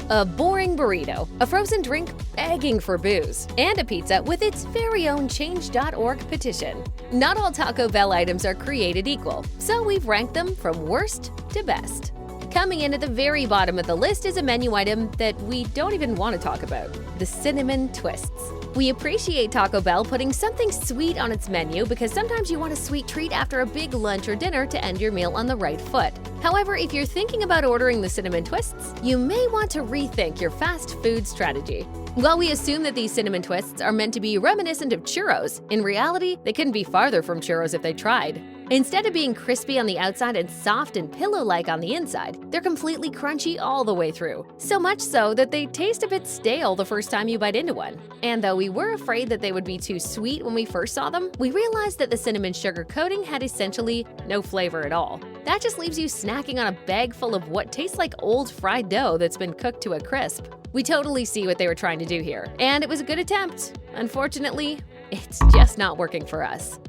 A boring burrito, a frozen drink begging for booze, and a pizza with its very own Change.org petition. Not all Taco Bell items are created equal, so we've ranked them from worst to best. Coming in at the very bottom of the list is a menu item that we don't even want to talk about: the cinnamon twists. We appreciate Taco Bell putting something sweet on its menu because sometimes you want a sweet treat after a big lunch or dinner to end your meal on the right foot. However, if you're thinking about ordering the cinnamon twists, you may want to rethink your fast food strategy. While we assume that these cinnamon twists are meant to be reminiscent of churros, in reality, they couldn't be farther from churros if they tried. Instead of being crispy on the outside and soft and pillow-like on the inside, they're completely crunchy all the way through. So much so that they taste a bit stale the first time you bite into one. And though we were afraid that they would be too sweet when we first saw them, we realized that the cinnamon sugar coating had essentially no flavor at all. That just leaves you snacking on a bag full of what tastes like old fried dough that's been cooked to a crisp. We totally see what they were trying to do here, and it was a good attempt. Unfortunately, it's just not working for us.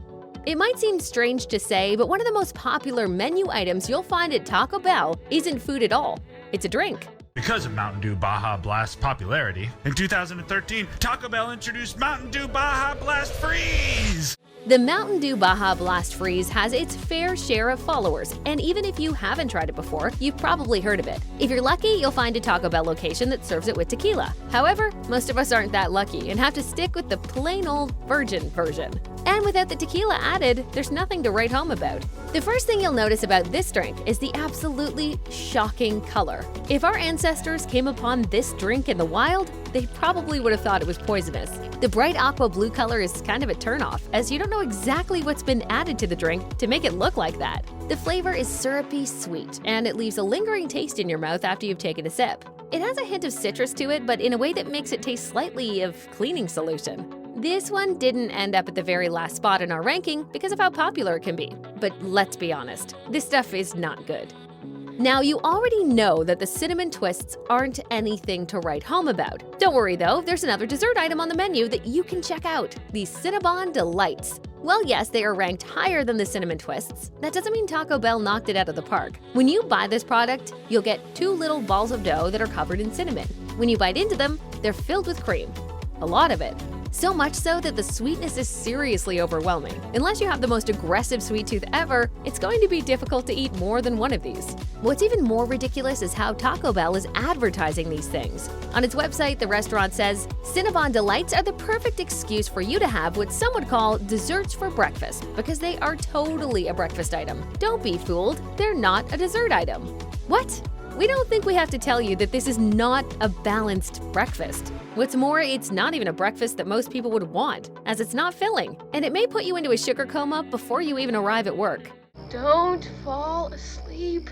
It might seem strange to say, but one of the most popular menu items you'll find at Taco Bell isn't food at all. It's a drink. Because of Mountain Dew Baja Blast's popularity, in 2013, Taco Bell introduced Mountain Dew Baja Blast Freeze! The Mountain Dew Baja Blast Freeze has its fair share of followers, and even if you haven't tried it before, you've probably heard of it. If you're lucky, you'll find a Taco Bell location that serves it with tequila. However, most of us aren't that lucky and have to stick with the plain old virgin version. And without the tequila added, there's nothing to write home about. The first thing you'll notice about this drink is the absolutely shocking color. If our ancestors came upon this drink in the wild, they probably would have thought it was poisonous. The bright aqua blue color is kind of a turnoff, as you don't know exactly what's been added to the drink to make it look like that. The flavor is syrupy sweet, and it leaves a lingering taste in your mouth after you've taken a sip. It has a hint of citrus to it, but in a way that makes it taste slightly of cleaning solution. This one didn't end up at the very last spot in our ranking because of how popular it can be. But let's be honest, this stuff is not good. Now, you already know that the cinnamon twists aren't anything to write home about. Don't worry though, there's another dessert item on the menu that you can check out: the Cinnabon Delights. Well, yes, they are ranked higher than the cinnamon twists. That doesn't mean Taco Bell knocked it out of the park. When you buy this product, you'll get 2 little balls of dough that are covered in cinnamon. When you bite into them, they're filled with cream. A lot of it. So much so that the sweetness is seriously overwhelming. Unless you have the most aggressive sweet tooth ever, it's going to be difficult to eat more than one of these. What's even more ridiculous is how Taco Bell is advertising these things. On its website, the restaurant says, "Cinnabon Delights are the perfect excuse for you to have what some would call desserts for breakfast, because they are totally a breakfast item. Don't be fooled, they're not a dessert item." What? We don't think we have to tell you that this is not a balanced breakfast. What's more, it's not even a breakfast that most people would want, as it's not filling, and it may put you into a sugar coma before you even arrive at work. Don't fall asleep.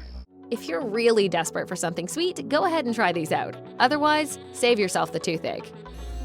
If you're really desperate for something sweet, go ahead and try these out. Otherwise, save yourself the toothache.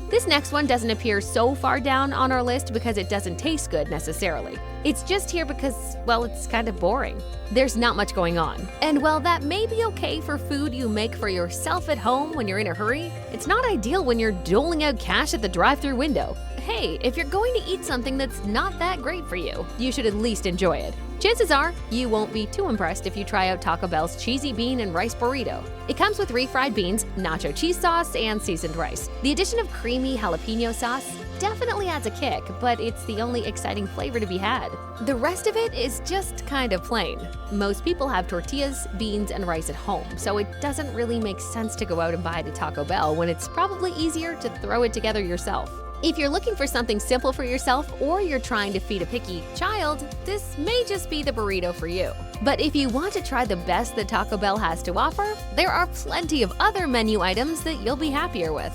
This next one doesn't appear so far down on our list because it doesn't taste good necessarily. It's just here because, well, it's kind of boring. There's not much going on. And while that may be okay for food you make for yourself at home when you're in a hurry, it's not ideal when you're doling out cash at the drive-thru window. Hey, if you're going to eat something that's not that great for you, you should at least enjoy it. Chances are, you won't be too impressed if you try out Taco Bell's cheesy bean and rice burrito. It comes with refried beans, nacho cheese sauce, and seasoned rice. The addition of creamy jalapeno sauce definitely adds a kick, but it's the only exciting flavor to be had. The rest of it is just kind of plain. Most people have tortillas, beans, and rice at home, so it doesn't really make sense to go out and buy it at Taco Bell when it's probably easier to throw it together yourself. If you're looking for something simple for yourself, or you're trying to feed a picky child, this may just be the burrito for you. But if you want to try the best that Taco Bell has to offer, there are plenty of other menu items that you'll be happier with.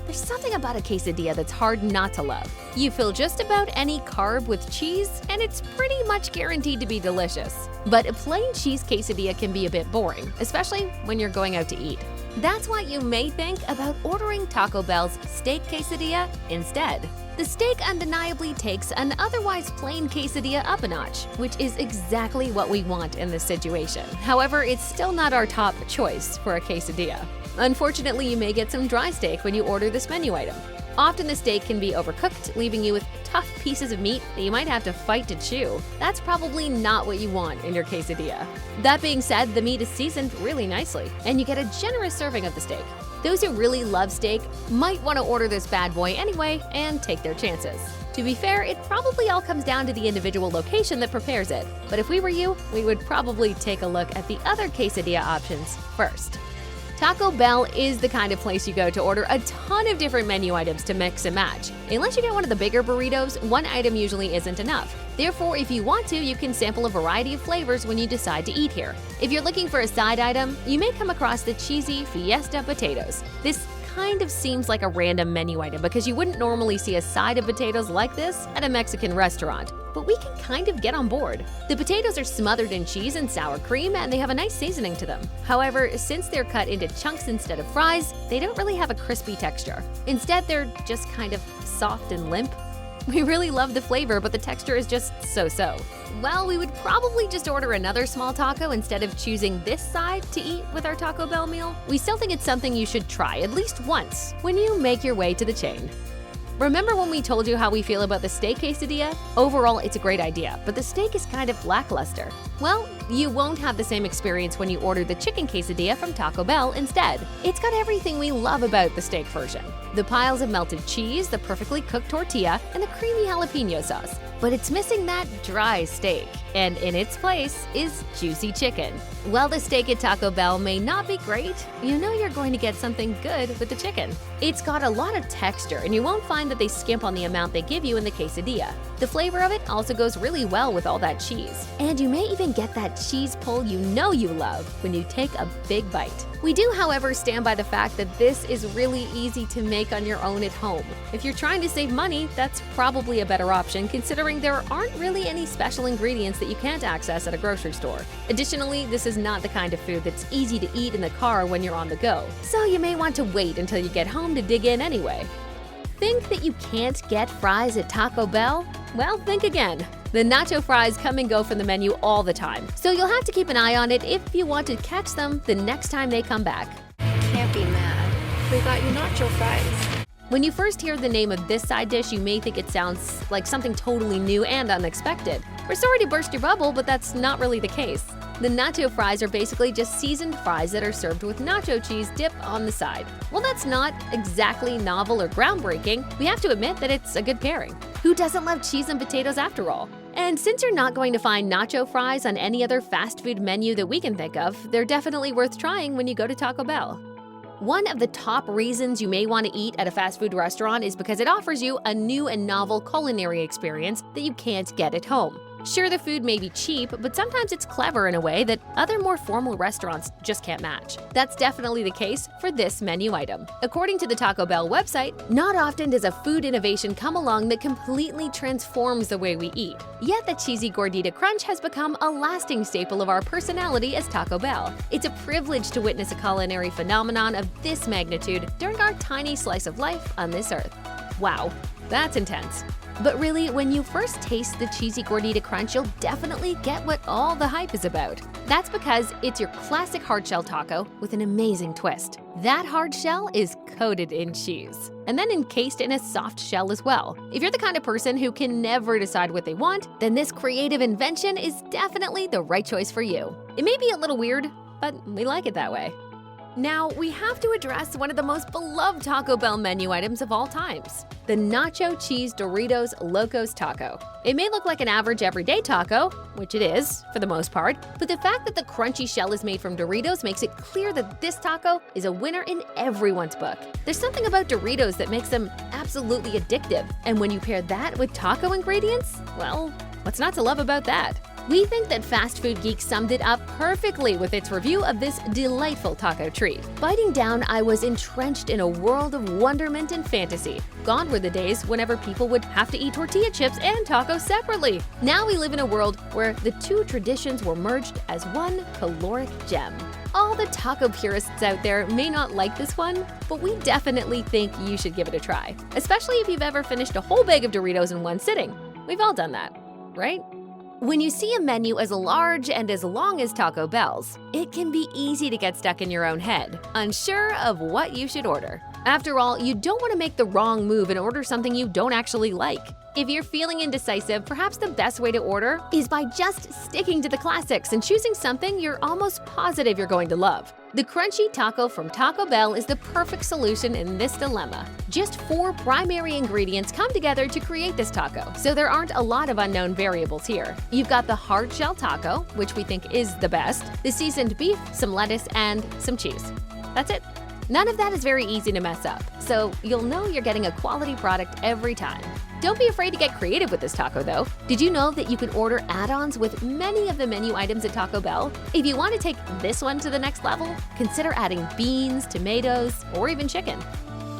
There's something about a quesadilla that's hard not to love. You fill just about any carb with cheese, and it's pretty much guaranteed to be delicious. But a plain cheese quesadilla can be a bit boring, especially when you're going out to eat. That's why you may think about ordering Taco Bell's steak quesadilla instead. The steak undeniably takes an otherwise plain quesadilla up a notch, which is exactly what we want in this situation. However, it's still not our top choice for a quesadilla. Unfortunately, you may get some dry steak when you order this menu item. Often the steak can be overcooked, leaving you with tough pieces of meat that you might have to fight to chew. That's probably not what you want in your quesadilla. That being said, the meat is seasoned really nicely, and you get a generous serving of the steak. Those who really love steak might want to order this bad boy anyway and take their chances. To be fair, it probably all comes down to the individual location that prepares it. But if we were you, we would probably take a look at the other quesadilla options first. Taco Bell is the kind of place you go to order a ton of different menu items to mix and match. Unless you get one of the bigger burritos, one item usually isn't enough. Therefore, if you want to, you can sample a variety of flavors when you decide to eat here. If you're looking for a side item, you may come across the cheesy Fiesta potatoes. This kind of seems like a random menu item because you wouldn't normally see a side of potatoes like this at a Mexican restaurant, but we can kind of get on board. The potatoes are smothered in cheese and sour cream, and they have a nice seasoning to them. However, since they're cut into chunks instead of fries, they don't really have a crispy texture. Instead, they're just kind of soft and limp. We really love the flavor, but the texture is just so-so. Well, we would probably just order another small taco instead of choosing this side to eat with our Taco Bell meal. We still think it's something you should try at least once when you make your way to the chain. Remember when we told you how we feel about the steak quesadilla? Overall, it's a great idea, but the steak is kind of lackluster. Well, you won't have the same experience when you order the chicken quesadilla from Taco Bell instead. It's got everything we love about the steak version. The piles of melted cheese, the perfectly cooked tortilla, and the creamy jalapeno sauce. But it's missing that dry steak, and in its place is juicy chicken. While the steak at Taco Bell may not be great, you know you're going to get something good with the chicken. It's got a lot of texture, and you won't find that they skimp on the amount they give you in the quesadilla. The flavor of it also goes really well with all that cheese. And you may even get that cheese pull you know you love when you take a big bite. We do, however, stand by the fact that this is really easy to make on your own at home. If you're trying to save money, that's probably a better option considering there aren't really any special ingredients that you can't access at a grocery store. Additionally, this is not the kind of food that's easy to eat in the car when you're on the go, so you may want to wait until you get home to dig in anyway. Think that you can't get fries at Taco Bell? Well, think again. The nacho fries come and go from the menu all the time, so you'll have to keep an eye on it if you want to catch them the next time they come back. Can't be mad. We got you nacho fries. When you first hear the name of this side dish, you may think it sounds like something totally new and unexpected. We're sorry to burst your bubble, but that's not really the case. The nacho fries are basically just seasoned fries that are served with nacho cheese dip on the side. While that's not exactly novel or groundbreaking, we have to admit that it's a good pairing. Who doesn't love cheese and potatoes after all? And since you're not going to find nacho fries on any other fast food menu that we can think of, they're definitely worth trying when you go to Taco Bell. One of the top reasons you may want to eat at a fast food restaurant is because it offers you a new and novel culinary experience that you can't get at home. Sure, the food may be cheap, but sometimes it's clever in a way that other more formal restaurants just can't match. That's definitely the case for this menu item. According to the Taco Bell website, not often does a food innovation come along that completely transforms the way we eat. Yet the cheesy gordita crunch has become a lasting staple of our personality as Taco Bell. It's a privilege to witness a culinary phenomenon of this magnitude during our tiny slice of life on this earth. Wow, that's intense. But really, when you first taste the cheesy gordita crunch, you'll definitely get what all the hype is about. That's because it's your classic hard shell taco with an amazing twist. That hard shell is coated in cheese, and then encased in a soft shell as well. If you're the kind of person who can never decide what they want, then this creative invention is definitely the right choice for you. It may be a little weird, but we like it that way. Now, we have to address one of the most beloved Taco Bell menu items of all times, the Nacho Cheese Doritos Locos Taco. It may look like an average everyday taco, which it is, for the most part, but the fact that the crunchy shell is made from Doritos makes it clear that this taco is a winner in everyone's book. There's something about Doritos that makes them absolutely addictive, and when you pair that with taco ingredients, well, what's not to love about that? We think that Fast Food Geek summed it up perfectly with its review of this delightful taco treat. Biting down, I was entrenched in a world of wonderment and fantasy. Gone were the days whenever people would have to eat tortilla chips and tacos separately. Now we live in a world where the two traditions were merged as one caloric gem. All the taco purists out there may not like this one, but we definitely think you should give it a try, especially if you've ever finished a whole bag of Doritos in one sitting. We've all done that, right? When you see a menu as large and as long as Taco Bell's, it can be easy to get stuck in your own head, unsure of what you should order. After all, you don't want to make the wrong move and order something you don't actually like. If you're feeling indecisive, perhaps the best way to order is by just sticking to the classics and choosing something you're almost positive you're going to love. The crunchy taco from Taco Bell is the perfect solution in this dilemma. Just 4 primary ingredients come together to create this taco, so there aren't a lot of unknown variables here. You've got the hard shell taco, which we think is the best, the seasoned beef, some lettuce, and some cheese. That's it. None of that is very easy to mess up, so you'll know you're getting a quality product every time. Don't be afraid to get creative with this taco, though. Did you know that you can order add-ons with many of the menu items at Taco Bell? If you want to take this one to the next level, consider adding beans, tomatoes, or even chicken.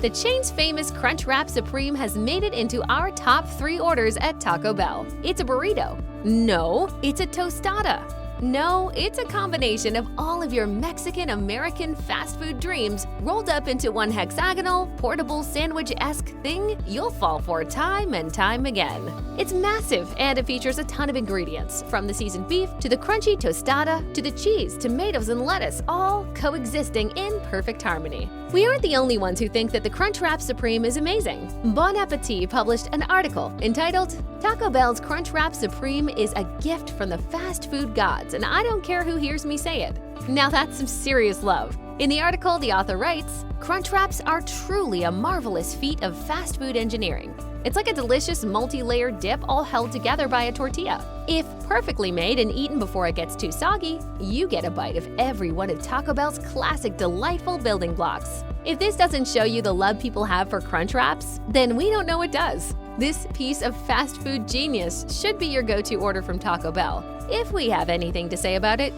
The chain's famous Crunchwrap Supreme has made it into our top 3 orders at Taco Bell. It's a burrito. No, it's a tostada. No, it's a combination of all of your Mexican-American fast food dreams rolled up into one hexagonal, portable sandwich-esque thing you'll fall for time and time again. It's massive and it features a ton of ingredients, from the seasoned beef to the crunchy tostada to the cheese, tomatoes, and lettuce, all coexisting in perfect harmony. We aren't the only ones who think that the Crunchwrap Supreme is amazing. Bon Appetit published an article entitled "Taco Bell's Crunchwrap Supreme is a gift from the fast food gods, and I don't care who hears me say it." Now that's some serious love. In the article, the author writes, "Crunchwraps are truly a marvelous feat of fast food engineering. It's like a delicious multi-layered dip all held together by a tortilla. If perfectly made and eaten before it gets too soggy, you get a bite of every one of Taco Bell's classic delightful building blocks." If this doesn't show you the love people have for Crunchwraps, then we don't know what does. This piece of fast food genius should be your go-to order from Taco Bell, if we have anything to say about it.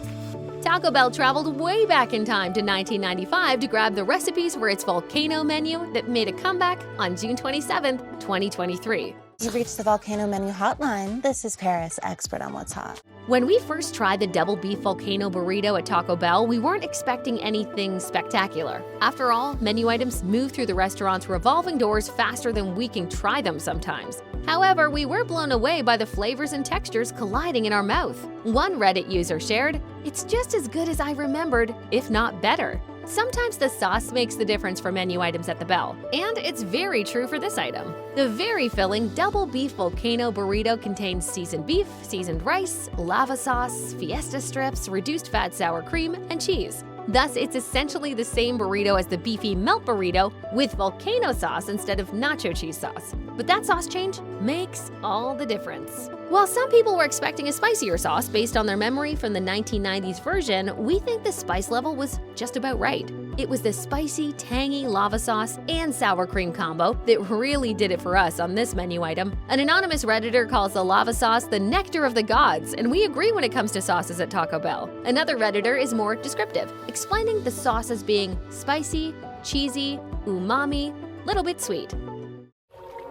Taco Bell traveled way back in time to 1995 to grab the recipes for its volcano menu that made a comeback on June 27, 2023. You've reached the Volcano Menu Hotline. This is Paris, expert on what's hot. When we first tried the double beef volcano burrito at Taco Bell, we weren't expecting anything spectacular. After all, menu items move through the restaurant's revolving doors faster than we can try them sometimes. However, we were blown away by the flavors and textures colliding in our mouth. One Reddit user shared, "It's just as good as I remembered, if not better." Sometimes the sauce makes the difference for menu items at the Bell, and it's very true for this item. The very filling double beef volcano burrito contains seasoned beef, seasoned rice, lava sauce, fiesta strips, reduced fat sour cream, and cheese. Thus, it's essentially the same burrito as the beefy melt burrito with volcano sauce instead of nacho cheese sauce. But that sauce change makes all the difference. While some people were expecting a spicier sauce based on their memory from the 1990s version, we think the spice level was just about right. It was the spicy, tangy lava sauce and sour cream combo that really did it for us on this menu item. An anonymous Redditor calls the lava sauce the nectar of the gods, and we agree when it comes to sauces at Taco Bell. Another Redditor is more descriptive, explaining the sauce as being spicy, cheesy, umami, little bit sweet.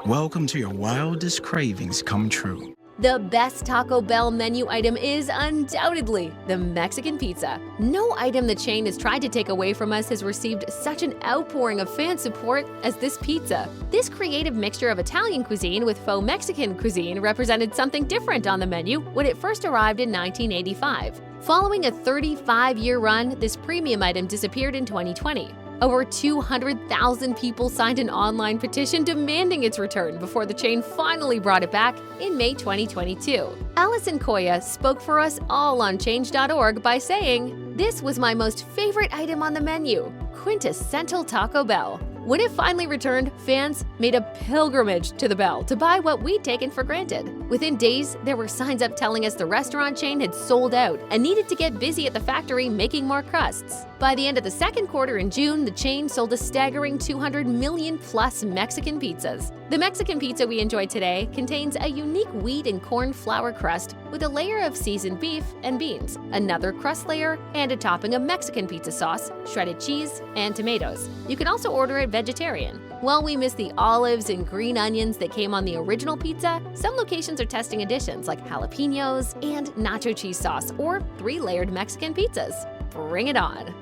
Welcome to your wildest cravings come true. The best Taco Bell menu item is undoubtedly the Mexican pizza. No item the chain has tried to take away from us has received such an outpouring of fan support as this pizza. This creative mixture of Italian cuisine with faux Mexican cuisine represented something different on the menu when it first arrived in 1985. Following a 35-year run, this premium item disappeared in 2020. Over 200,000 people signed an online petition demanding its return before the chain finally brought it back in May 2022. Alison Koya spoke for us all on Change.org by saying, "This was my most favorite item on the menu, quintessential Taco Bell. When it finally returned, fans made a pilgrimage to the Bell to buy what we'd taken for granted. Within days, there were signs up telling us the restaurant chain had sold out and needed to get busy at the factory making more crusts. By the end of the second quarter in June, the chain sold a staggering 200 million plus Mexican pizzas. The Mexican pizza we enjoy today contains a unique wheat and corn flour crust with a layer of seasoned beef and beans, another crust layer, and a topping of Mexican pizza sauce, shredded cheese, and tomatoes. You can also order it vegetarian. While we miss the olives and green onions that came on the original pizza, some locations are testing additions like jalapenos and nacho cheese sauce or 3-layered Mexican pizzas. Bring it on!